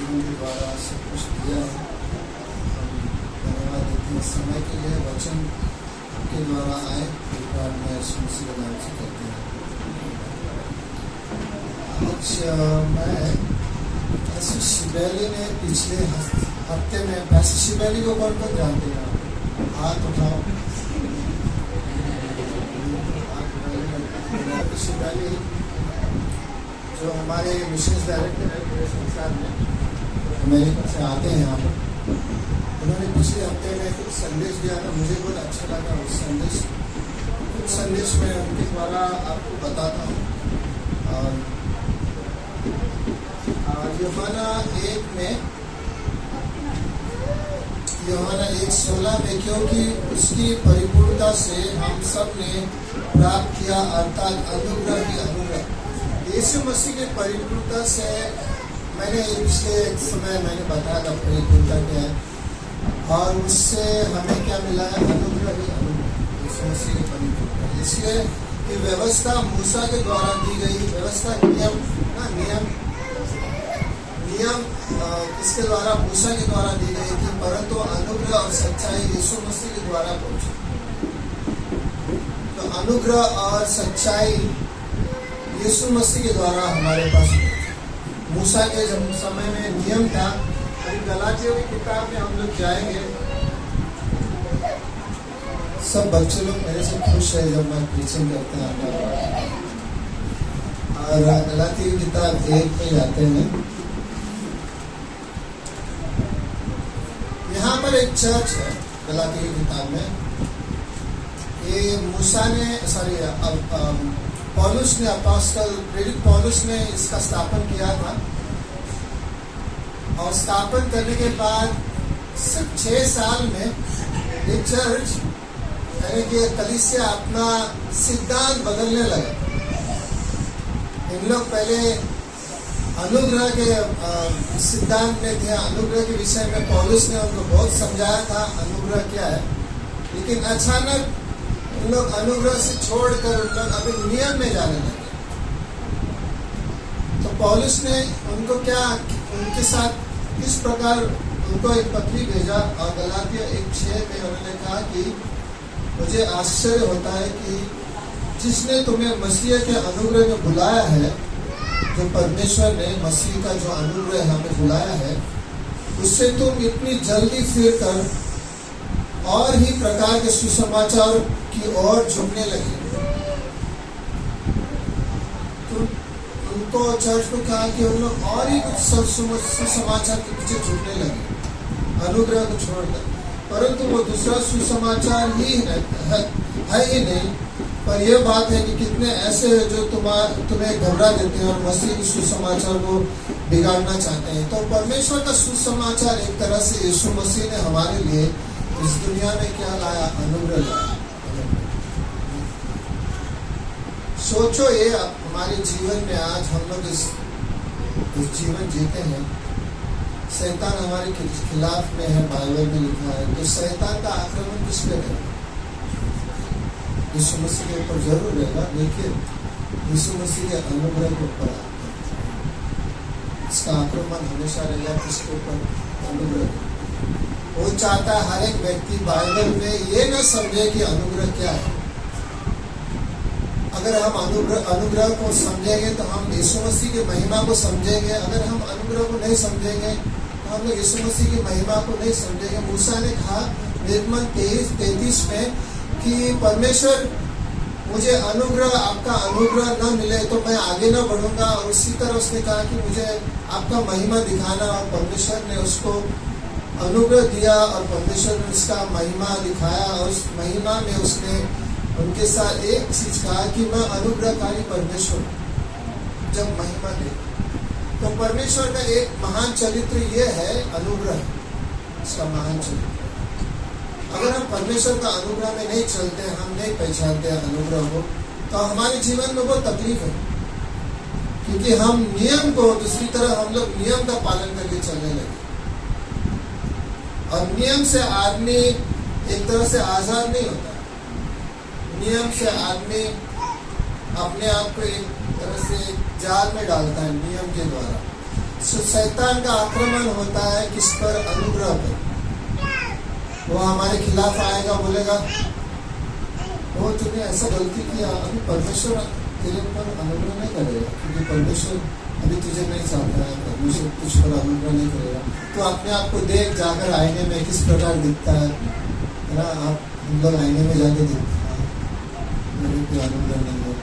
जीवन के द्वारा सब कुछ दिया है। हम धन्यवाद देते हैं समय के लिए, वचन के द्वारा आए। एक बार मैं मसीह के नाम से कहते हैं। आज मैं पैसे शिबैली ने पिछले हफ्ते में पैसे शिबैली को कौन कौन जानते हैं? हाथ उठाओ। शिबैली जो हमारे मिशन डायरेक्टर है पूरे संसार में, अमेरिका से आते हैं यहाँ पर। उन्होंने पिछले हफ्ते में कुछ संदेश दिया था, मुझे बहुत अच्छा लगा उस संदेश। कुछ संदेश में उनके द्वारा आपको बताता हूँ। यूहन्ना 1:16 में, क्योंकि उसकी परिपूर्णता से हम सब ने प्राप्त किया, अर्थात अनुग्रह ही अनुग्रह। यीशु मसीह की परिपूर्णता से मैंने पिछले समय बताया था परिपूर्णता क्या है, और उससे हमें क्या मिला है? अनुग्रह ही अनुग्रह, यीशु मसीह की परिपूर्णता। इसलिए ये व्यवस्था मूसा के द्वारा दी गई व्यवस्था, नियम इसके द्वारा मूसा के द्वारा दी गई थी, परंतु अनुग्रह और सच्चाई यीशु मसीह के द्वारा पहुंची। तो अनुग्रह और सच्चाई यीशु मसीह के द्वारा हमारे पास पहुंची। मूसा के जब समय में नियम था, अभी गलातियों की किताब में हम लोग जाएंगे। सब बच्चे लोग मेरे से खुश है जब मैं प्रीचिंग करते हैं, और गलातियों की किताब 1 में जाते हैं। यहाँ पर एक चर्च है गलातियों की किताब में। ये मूसा ने पौलुस ने, अपोस्टल प्रेरित पौलुस ने इसका स्थापन किया था, और स्थापन करने के बाद सिर्फ 6 साल में ये चर्च यानी कि कलीसिया अपना सिद्धांत बदलने लगा। इन लोग पहले अनुग्रह के सिद्धांत में थे, अनुग्रह के विषय में पौलुस ने उनको बहुत समझाया था अनुग्रह क्या है, लेकिन अचानक उन लोग अनुग्रह से छोड़कर उन लोग अभी नियम में जाने लगे। तो पौलुस ने उनके साथ किस प्रकार उनको एक पत्री भेजा, और गलातिया 1:6 में उन्होंने कहा कि मुझे आश्चर्य होता है कि जिसने तुम्हें मसीह के अनुग्रह में बुलाया है, जो परमेश्वर ने मसीह का जो अनुग्रह हमें बुलाया है, उससे तुम इतनी जल्दी फिर कर और ही प्रकार के सुसमाचार की ओर झुकने लगे। तो उनको चर्च को कहा कि उन लोग और ही कुछ सुसमाचार के पीछे झुकने लगे, अनुग्रह को छोड़कर। परंतु वो दूसरा सुसमाचार ही है ही नहीं, पर यह बात है कि कितने ऐसे हैं जो तुम्हें घबरा देते हैं और मसीह के सुसमाचार को बिगाड़ना चाहते हैं। तो परमेश्वर का सुसमाचार एक तरह से यीशु मसीह ने हमारे लिए इस दुनिया में क्या लाया? अनुग्रह लाया। सोचो ये हमारे जीवन में आज हम लोग इस जीवन जीते हैं, शैतान हमारे खिलाफ में है, बाइबल में लिखा है। तो शैतान का आक्रमण किस पे रहेगा? यीशु मसीह के ऊपर जरूर रहेगा, लेकिन यीशु मसीह के अनुग्रह के ऊपर इसका आक्रमण हमेशा रहेगा। किसके ऊपर? अनुग्रह। वो चाहता है हर एक व्यक्ति बाइबल में ये न समझे कि अनुग्रह क्या है। अगर हम अनुग्रह को समझेंगे तो हम यीशु मसीह की महिमा को समझेंगे। अगर हम अनुग्रह को नहीं समझेंगे तो हम लोग यीशु मसीह की महिमा को नहीं समझेंगे। मूसा ने कहा निर्गमन 23:33 में कि परमेश्वर मुझे आपका अनुग्रह न मिले तो मैं आगे न बढ़ूंगा, और उसी तरह उसने कहा कि मुझे आपका महिमा दिखाना, और परमेश्वर ने उसको अनुग्रह दिया और परमेश्वर ने उसका महिमा दिखाया। और उस महिमा में उसने उनके साथ एक चीज कहा कि मैं अनुग्रहकारी परमेश्वर जब महिमा दे। तो परमेश्वर का एक महान चरित्र ये है अनुग्रह, इसका महान चरित्र। अगर हम परमेश्वर का अनुग्रह में नहीं चलते, हम नहीं पहचानते अनुग्रह को, तो हमारे जीवन में बहुत तकलीफ है, क्योंकि हम नियम को दूसरी तरह हम लोग नियम का पालन करके चलने लगे। और नियम से आदमी एक तरह से आजाद नहीं होता। नियम से आदमी अपने आप को एक तरह से जाल में डालता है नियम के द्वारा। शैतान का आक्रमण होता है किस पर? अनुग्रह पर। वो हमारे खिलाफ आएगा, बोलेगा वो तूने ऐसा गलती किया, अभी परमेश्वर तेरे पर अनुग्रह नहीं करेगा, क्योंकि परमेश्वर अभी तुझे नहीं चाहता है, परमेश्वर तुझ पर अनुग्रह नहीं करेगा। तो अपने आप को देख, जाकर आईने में किस प्रकार दिखता है ना। आप हम लोग आईने में जाके दिखता है मेरे पे अनुग्रह नहीं है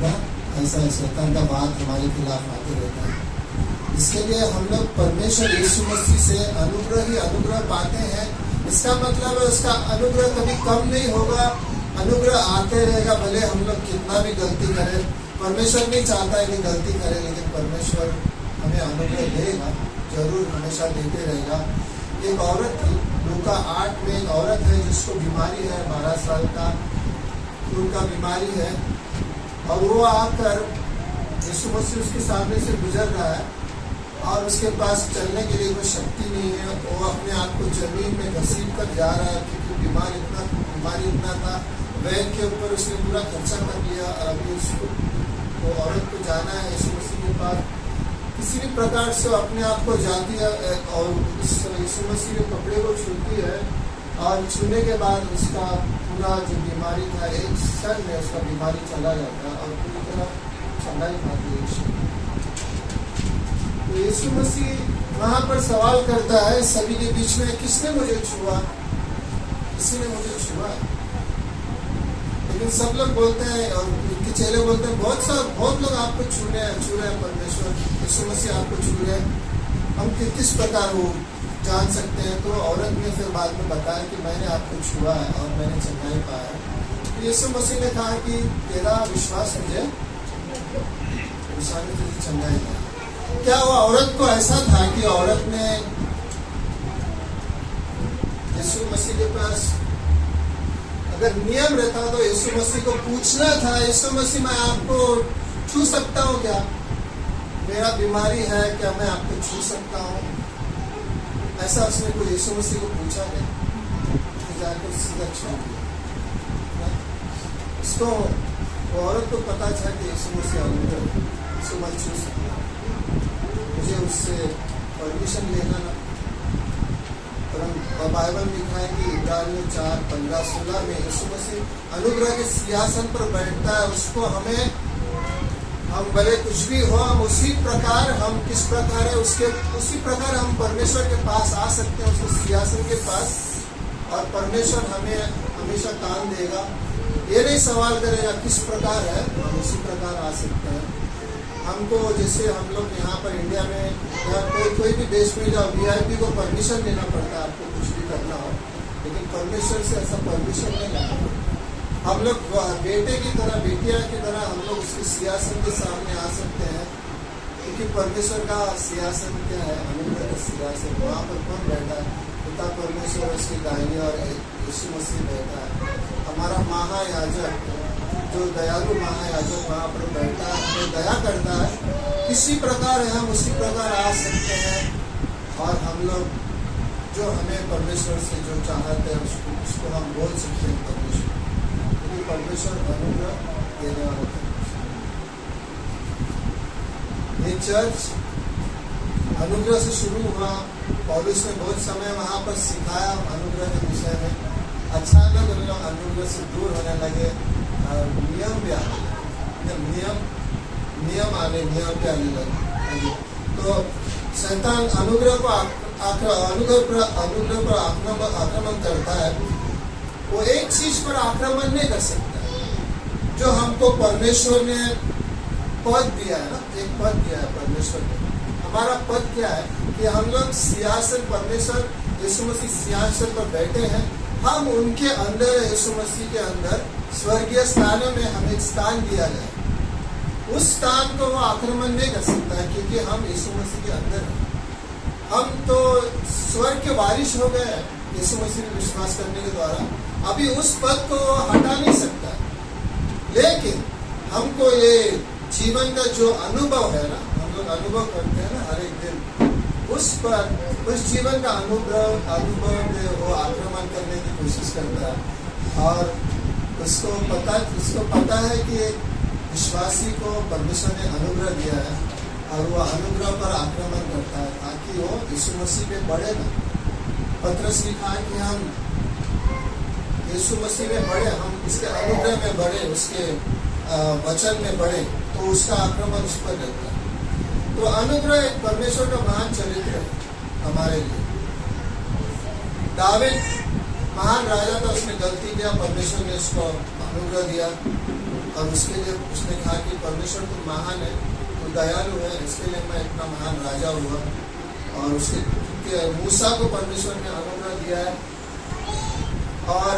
ना, ऐसा शैतान का बात हमारे खिलाफ आते रहता है। इसके लिए हम लोग परमेश्वर यीशु मसीह से अनुग्रह ही अनुग्रह पाते हैं। इसका मतलब है उसका अनुग्रह कभी कम नहीं होगा, अनुग्रह आते रहेगा, भले हम लोग कितना भी गलती करें। परमेश्वर नहीं चाहता है कि गलती करें, लेकिन परमेश्वर हमें अनुग्रह देगा, जरूर हमेशा देते रहेगा। एक औरत थी, लूका 8 में एक औरत है जिसको बीमारी है, 12 साल का खून का बीमारी है, और वो आकर यीशु मसीह उसके सामने से गुजर रहा है और उसके पास चलने के लिए कोई शक्ति नहीं है। वो अपने आप को जमीन में घसीट कर जा रहा है, क्योंकि बीमारी इतना था। वैद्य के ऊपर उसने पूरा खर्चा कर लिया, और अभी उसको वो औरत को जाना है यीशु मसीह के पास। किसी भी प्रकार से अपने आप को जाती है और उस यीशु मसीह के कपड़े को छूती है, और छूने के बाद उसका पूरा जो बीमारी था एक क्षण में उसका बीमारी चला जाता है और पूरी तरह चला ही पाती है। तो यीशु मसीह वहां पर सवाल करता है सभी के बीच में, किसने मुझे छुआ? किसी ने मुझे छुआ? लेकिन सब लोग बोलते हैं और उनके चेले बोलते हैं बहुत लोग आपको छू रहे हैं, परमेश्वर यीशु मसीह आपको छू रहे हैं, हम किस प्रकार वो जान सकते हैं? तो औरत ने फिर बाद में बताया कि मैंने आपको छुआ है और मैंने चंगाई पाया है। तो यीशु मसीह ने कहा कि तेरा विश्वास मुझे चंगाई पाया। क्या वो औरत को ऐसा था कि औरत ने यीशु मसीह के पास, अगर नियम रहता तो यीशु मसीह को पूछना था, यीशु मसीह मैं आपको छू सकता हूँ क्या? मेरा बीमारी है, क्या मैं आपको छू सकता हूँ? ऐसा उसने कोई यीशु मसीह को पूछा नहीं, जाकर सीधा छू दिया। उसको वो औरत को पता था कि यीशु मसीह यीशु मत छू सकता, मुझे उससे परमिशन लेना ना। और बाइबल में लिखा है कि इब्रानियों 4:15-16 में यीशु मसीह अनुग्रह के सिंहासन पर बैठता है। उसको हम भले कुछ भी हो, हम उसी प्रकार, हम किस प्रकार है उसी प्रकार हम परमेश्वर के पास आ सकते हैं, उसके सिंहासन के पास, और परमेश्वर हमें हमेशा काम देगा। ये नहीं सवाल करेगा किस प्रकार है, हम उसी प्रकार आ सकते हैं। हमको जैसे हम लोग यहाँ पर इंडिया में या कोई भी देश में जाओ, VIP को परमिशन लेना पड़ता है आपको कुछ भी करना हो, लेकिन परमेश्वर से ऐसा परमिशन नहीं लेना पड़ता। हम लोग बेटे की तरह, बेटिया की तरह हम लोग उसके सिंहासन के सामने आ सकते हैं, क्योंकि परमेश्वर का सिंहासन क्या है? अनुग्रह का सिंहासन। वहाँ पर कौन बैठा है? पिता परमेश्वर उसकी दाहिनी और यीशु मसीह बैठा है। हमारा महायाजक, जो दयालु महायाजक वहाँ पर बैठा है, हमें दया करता है। किसी प्रकार है हम उसी प्रकार आ सकते हैं, और हम लोग जो हमें परमेश्वर से जो चाहते हैं उसको हम बोल सकते हैं परमेश्वर, क्योंकि परमेश्वर अनुग्रह देने वाला है। ये चर्च अनुग्रह से शुरू हुआ। पौलुस ने बहुत समय वहाँ पर सिखाया अनुग्रह के विषय में। अचानक उन लोग अनुग्रह से दूर होने लगे, नियम भी आने, नियम पे आने लगे। तो शैतान अनुग्रह पर आक्रमण करता है। वो एक चीज पर आक्रमण नहीं कर सकता जो हमको परमेश्वर ने पद दिया है ना। एक पद दिया है परमेश्वर ने। हमारा पद क्या है कि हम लोग सिंहासन, परमेश्वर यीशु मसीह सिंहासन पर बैठे हैं, हम उनके अंदर, यीशु मसीह के अंदर स्वर्गीय स्थानों में हमें एक स्थान दिया गया। उस स्थान को वो आक्रमण नहीं कर सकता है, क्योंकि हम यीशु मसीह के अंदर हैं। हम तो स्वर्ग के वारिस हो गए यीशु मसीह में विश्वास करने के द्वारा। अभी उस पद को वो हटा नहीं सकता, लेकिन हमको ये जीवन का जो अनुभव है ना, हम लोग अनुभव करते हैं ना हर एक दिन, उस जीवन का अनुभव में वो आक्रमण करने की कोशिश करता है। और उसको पता है कि विश्वासी को परमेश्वर ने अनुग्रह दिया है, और वो अनुग्रह पर आक्रमण करता है ताकि वो यीशु मसीह में बढ़े ना। पत्रस लिखा है कि हम यीशु मसीह में बढ़े, हम उसके अनुग्रह में बढ़े, उसके वचन में बढ़े, तो उसका आक्रमण उस पर रहता है। तो अनुग्रह एक परमेश्वर का महान चरित्र है हमारे लिए। दावीद महान राजा था, उसने गलती किया, परमेश्वर ने उसको अनुग्रह दिया और उसके लिए उसने कहा कि परमेश्वर तुम महान है, तो दयालु है, इसके लिए मैं इतना महान राजा हुआ। और उसके मूसा को परमेश्वर ने अनुग्रह दिया है। और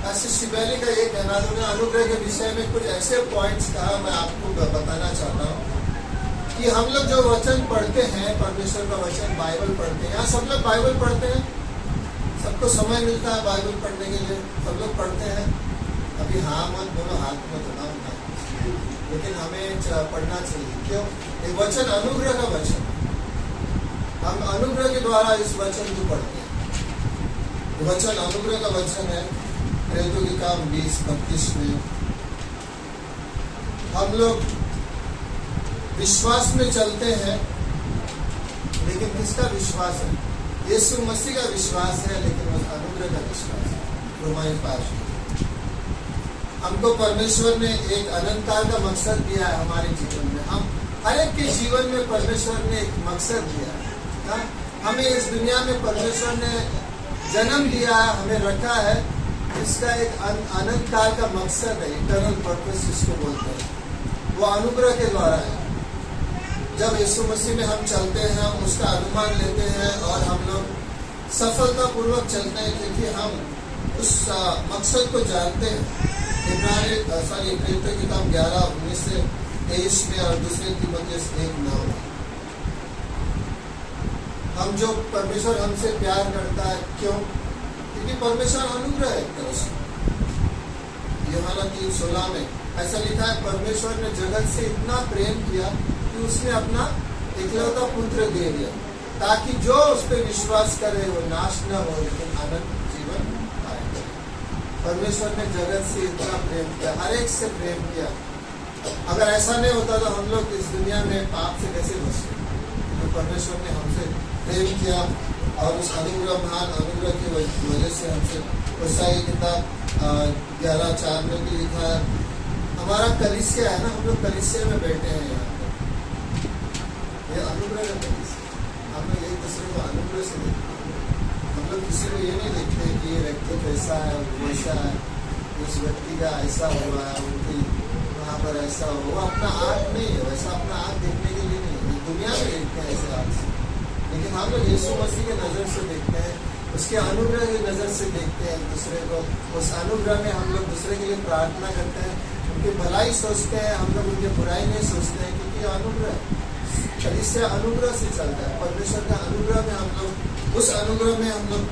ऐसे शिबैली का ये कहना था, मैं अनुग्रह के विषय में कुछ ऐसे पॉइंट्स कहा मैं आपको बताना चाहता हूँ कि हम लोग जो वचन पढ़ते हैं, परमेश्वर का वचन, बाइबल पढ़ते हैं, यहाँ सब लोग बाइबल पढ़ते हैं, सबको समय मिलता है बाइबल पढ़ने के लिए, सब लोग पढ़ते हैं। अभी हाँ मत बोलो, हाथ मत उठाओ, लेकिन हमें पढ़ना चाहिए। क्यों? ये वचन अनुग्रह का वचन, हम अनुग्रह के द्वारा इस वचन को पढ़ते हैं। वचन अनुग्रह का वचन है। प्रेरितों के काम 20:32 में हम लोग विश्वास में चलते हैं, लेकिन किसका विश्वास है? यीशु मसीह का विश्वास है, लेकिन वो अनुग्रह का विश्वास है। रोमाई 5। हमको परमेश्वर ने एक अनंत काल का मकसद दिया है हमारे जीवन में। हम हर एक के जीवन में परमेश्वर ने एक मकसद दिया है। हमें इस दुनिया में परमेश्वर ने जन्म दिया है, हमें रखा है। इसका एक अनंत काल का मकसद है, इटर्नल पर्पस जिसको बोलते हैं, वो अनुग्रह के द्वारा है। जब यीशु मसीह में हम चलते हैं, हम उसका अनुमान लेते हैं और हम लोग सफलतापूर्वक चलते हैं, क्योंकि हम उस मकसद को जानते हैं। प्रेरितों की काम 11:19-23 में और 2 तीमुथियुस 1:9 में हम जो परमेश्वर हमसे प्यार करता है, क्यों? क्योंकि परमेश्वर अनुग्रह है एक तरह से। यूहन्ना 3:16 में ऐसा लिखा है, परमेश्वर ने जगत से इतना प्रेम किया कि उसने अपना इकलौता पुत्र दे दिया, ताकि जो उस पर विश्वास करे वो नाश न हो, लेकिन अनंत जीवन पाए। परमेश्वर ने जगत से इतना प्रेम किया, हर एक से प्रेम किया। अगर ऐसा नहीं होता तो हम लोग इस दुनिया में पाप से कैसे बचते? तो परमेश्वर ने हमसे प्रेम किया और उस अनुग्रह, महान अनुग्रह की वजह से हमसे ईसाई किताब 11:4 में भी लिखा है। हमारा कलीसिया है ना, हम लोग कलीसिया में बैठे हैं यहाँ पर, ये अनुग्रह का कलीसिया। हम लोग एक दूसरे को अनुग्रह से देखते हैं। हम लोग किसी को ये नहीं देखते कि ये व्यक्ति कैसा है, वैसा है, उस व्यक्ति का ऐसा हुआ है, उनकी वहाँ पर ऐसा हो। वो अपना आँख नहीं है, वैसा अपना आँख देखने के लिए नहीं है, दुनिया में देखते हैं ऐसे आँख से। लेकिन हम लोग यीशु मसीह के नज़र से देखते हैं, उसके अनुग्रह की नज़र से देखते हैं दूसरे को। उस अनुग्रह में हम लोग दूसरे के लिए प्रार्थना करते हैं, उनकी भलाई सोचते हैं, हम लोग उनकी बुराई नहीं सोचते हैं, क्योंकि अनुग्रह कलीसिया अनुग्रह से चलता है। परमेश्वर का अनुग्रह में हम लोग, उस अनुग्रह में हम लोग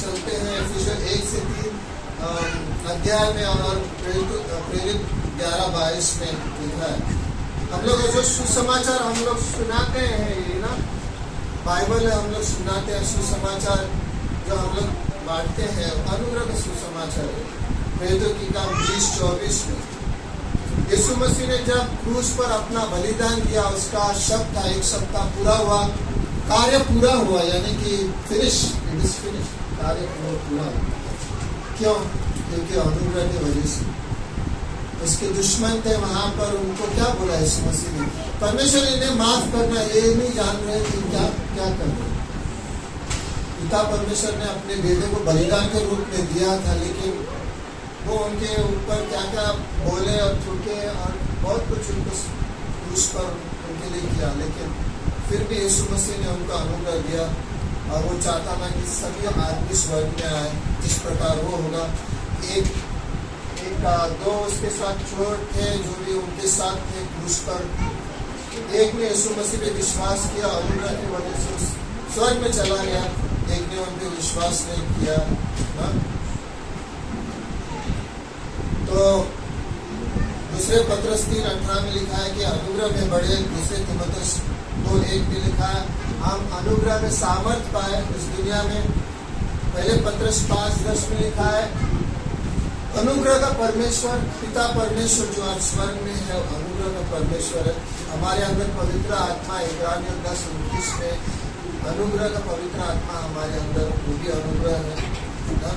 चलते हैं। एफिसियंस 1-3 अध्याय में और प्रेरित 11:22 में लिखा है। हम लोग जो सुसमाचार हम लोग सुनाते हैं, ये ना बाइबल है, हम लोग सुनाते हैं सुसमाचार जो हम लोग बांटते हैं, अनुग्रह का सुसमाचार है। प्रेरितों की काम 20:24 में यीशु मसीह ने जब क्रूस पर अपना बलिदान दिया, उसका शब्द था, एक सप्ताह पूरा हुआ, कार्य पूरा हुआ, यानी कि फिनिश, इट इज फिनिश, कार्य पूरा हुआ। क्यों? क्योंकि अनुग्रह की वजह से। उसके दुश्मन थे वहां पर, उनको क्या बोला यीशु मसीह ने? परमेश्वर इन्हें माफ करना, ये नहीं जान रहे कि क्या क्या कर रहे। पिता परमेश्वर ने अपने बेटे को बलिदान के रूप में दिया था, लेकिन वो उनके ऊपर क्या क्या बोले और थूके और बहुत कुछ उनको क्रूस पर उनके लिए किया, लेकिन फिर भी यीशु मसीह ने उनको अनुग्रह दिया। और वो चाहता था कि सभी आदमी स्वर्ग में आए, जिस प्रकार वो होगा। एक दो उसके साथ चोर थे जो भी उनके साथ थे क्रूस पर। एक ने यीशु मसीह पे विश्वास किया, अनुग्रह की वजह से स्वर्ग में चला गया, एक ने उन पे विश्वास नहीं किया। तो दूसरे पत्रस 3:18 में लिखा है कि अनुग्रह में बढ़े। दूसरे तीमुथियुस 2:1 में लिखा है हम अनुग्रह में सामर्थ पाए इस दुनिया में। पहले पत्रस 5:10 में लिखा है अनुग्रह का परमेश्वर, पिता परमेश्वर जो आज स्वर्ग में है, अनुग्रह अनुग्रह का परमेश्वर है। हमारे अंदर पवित्र आत्मा, इब्रानियों 10:29 में अनुग्रह का पवित्र आत्मा हमारे अंदर, वो भी अनुग्रह है ना?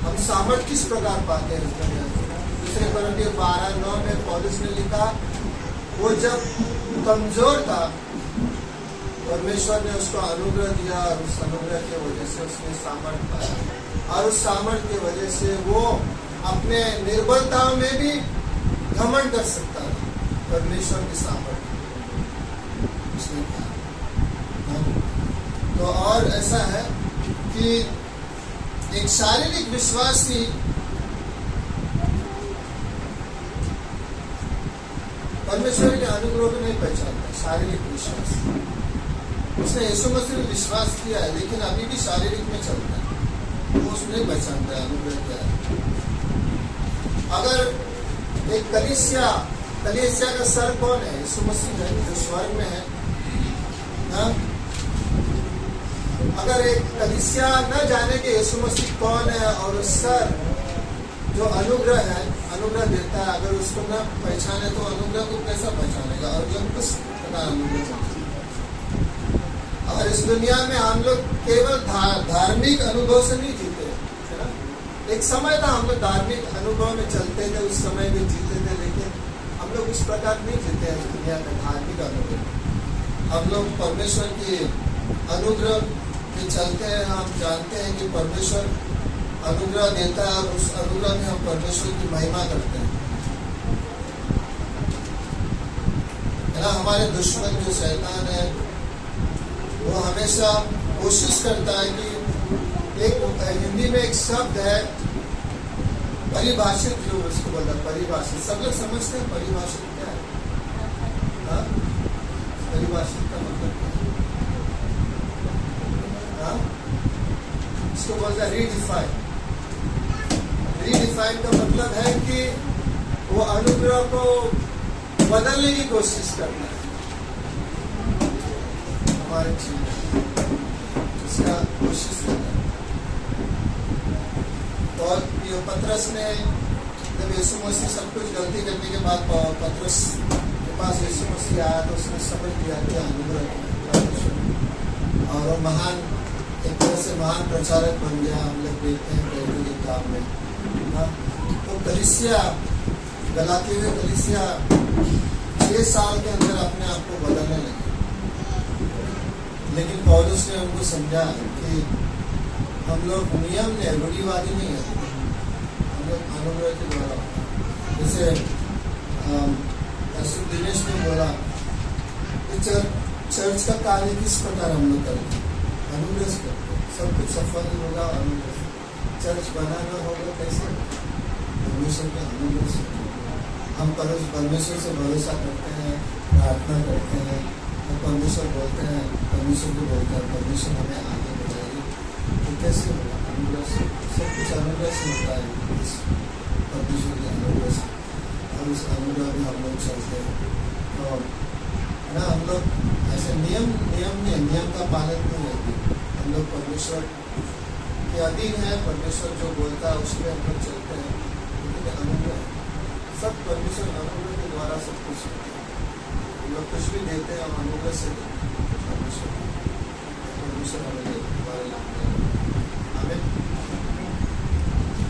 हम सामर्थ किस प्रकार पाते हैं? दूसरे कोरिन्थियों 12:9 में पौलुस ने लिखा, वो जब कमजोर था परमेश्वर ने उसको अनुग्रह दिया, और उस अनुग्रह की वजह से उसने सामर्थ पाया, और उस सामर्थ की वजह से वो अपने निर्बलता में भी घमंड कर सकता है परमेश्वर की सामर्थ उसने कहा। तो और ऐसा है कि एक शारीरिक विश्वासी परमेश्वर के अनुग्रह को नहीं पहचानता। शारीरिक विश्वास, उसने यीशु मसीह में विश्वास किया है लेकिन अभी भी शारीरिक में चलता है, वो उसने नहीं पहचानता है अनुग्रह क्या है। अगर एक कलीसिया का सर कौन है? यीशु मसीह है जो स्वर्ग में है ना? अगर एक कलीसिया न जाने के यीशु मसीह कौन है और सर जो अनुग्रह है, अनुग्रह देता है, अगर उसको न पहचाने तो अनुग्रह को कैसा पहचानेगा? और जो किस प्रकार अनुग्रह? और इस दुनिया में हम लोग केवल धार्मिक अनुभव से नहीं जीते, है ना? एक समय था हम लोग धार्मिक अनुभव में चलते थे, उस समय में जीते थे, लेकिन हम लोग इस प्रकार नहीं जीते हैं इस दुनिया में धार्मिक अनुभव। हम लोग परमेश्वर की अनुग्रह में चलते हैं। हम जानते हैं कि परमेश्वर अनुग्रह देता है और उस अनुग्रह में हम परमेश्वर की महिमा करते हैं, है ना? हमारे दुश्मन जो शैतान है वो हमेशा कोशिश करता है कि एक हिंदी में एक शब्द है परिभाषित, जो उसको बोलता है परिभाषित। सब लोग समझते हैं परिभाषित क्या है? हाँ? परिभाषित का मतलब क्या है? इसको बोलता है रीडिफाइन। रीडिफाइन का मतलब है कि वो अनुग्रह को बदलने की कोशिश करना है हमारे जीवन, उसका कोशिश करना है। और ये पतरस ने जब यीशु मसीह सब कुछ गलती करने के बाद पतरस के पास यीशु मसीह आया तो उसने समझ लिया कि अनुग्रह, और वो महान, एक तरह से महान प्रचारक बन गया। हम लोग देखते हैं प्रेरितों के काम में ना? तो कलीसिया, गलाती हुए कलीसिया 6 साल के अंदर अपने आप को बदलने लगी, लेकिन पौलुस ने उनको समझा कि हम लोग नियम ने रूढ़िवादी नहीं है, हम लोग अनुग्रह के द्वारा। जैसे दिनेश ने बोला कि चर्च का कार्य किस प्रकार हम लोग करते हैं? अनुग्रह से करते हैं। सब कुछ सफल होगा अनुग्रह से। चर्च बनाना होगा कैसे? परमेश्वर के अनुग्रह से। हम परमेश्वर से भरोसा करते हैं, प्रार्थना करते हैं, और परमेश्वर बोलते हैं, परमेश्वर को बोलते हैं परमेश्वर हमें आगे बढ़ाइए। तो कैसे होगा? अनुग्रह से। सब कुछ अनुग्रह से होता है, इस परमेश्वर के अनुग्रह से, और उस अनुग्रह में हम लोग चलते हैं। तो ना हम लोग ऐसे नियम का पालन नहीं करते। हम लोग परमेश्वर के अधीन है, परमेश्वर जो बोलता है उसमें हम लोग चलते हैं, लेकिन अनुग्रह सब परमेश्वर अनुग्रह के द्वारा सब कुछ होता है। हम लोग कुछ भी देते हैं और अनुग्रह से परमेश्वर हमें